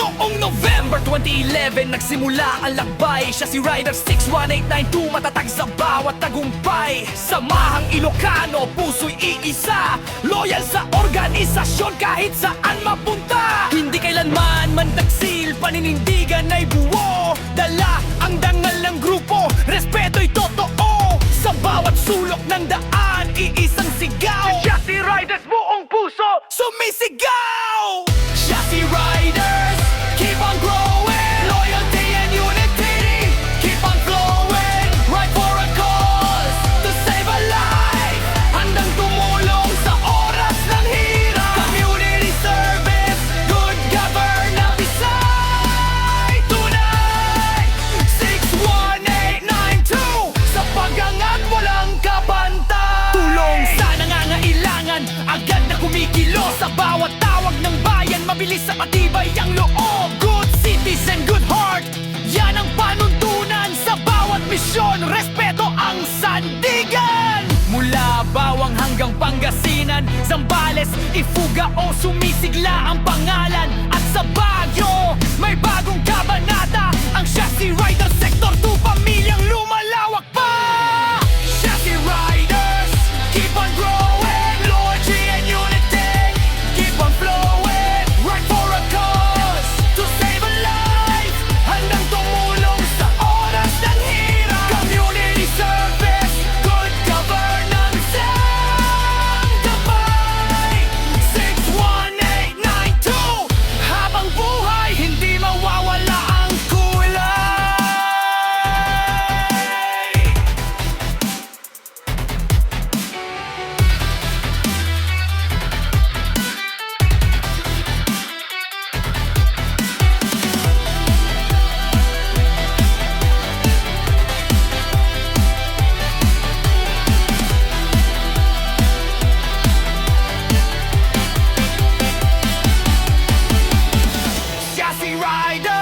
Noong November 2011, nagsimula ang lakbay. Siya si Rider 61892, matatag sa bawat tagumpay. Samahang Ilocano, puso'y iisa, loyal sa organisasyon kahit saan mapunta. Hindi kailanman mandaksil, paninindigan ay buo. Dala ang dangal ng grupo, respeto'y totoo. Sa bawat sulok ng daan, iisang sigaw. Siya si Riders, buong puso, sumisigaw. Siya si Riders, keep on growing. Loyalty and unity, keep on flowing. Right for a cause, to save a life. Handang tumulong sa oras ng hirap. Community service, good governance. Isay tunay, 61892. Sa pag-angat walang kabanta. Tulong sa nangangailangan, agad na kumikilos. Sa bawat tawag ng bayan, mabilis at matibay ang loob. Good citizen, good heart, yan ang panuntunan. Sa bawat misyon, respeto ang sandigan. Mula Bawang hanggang Pangasinan, Zambales, Ifuga o sumisigla ang pangalan. At sa Baguio, may bagong kabanata. Ang Chassis Rider Sector 2, pamilyang lumalawak pa. Chassis Riders, keep on growing. Loyalty and unity, keep on flowing. Right for a cause, to save a life. Handang tumulong sa oras ng hirap. Community service, good governance ang gabay. 61892, habang buhay, hindi mawawala ang kulay. Chassis Rider,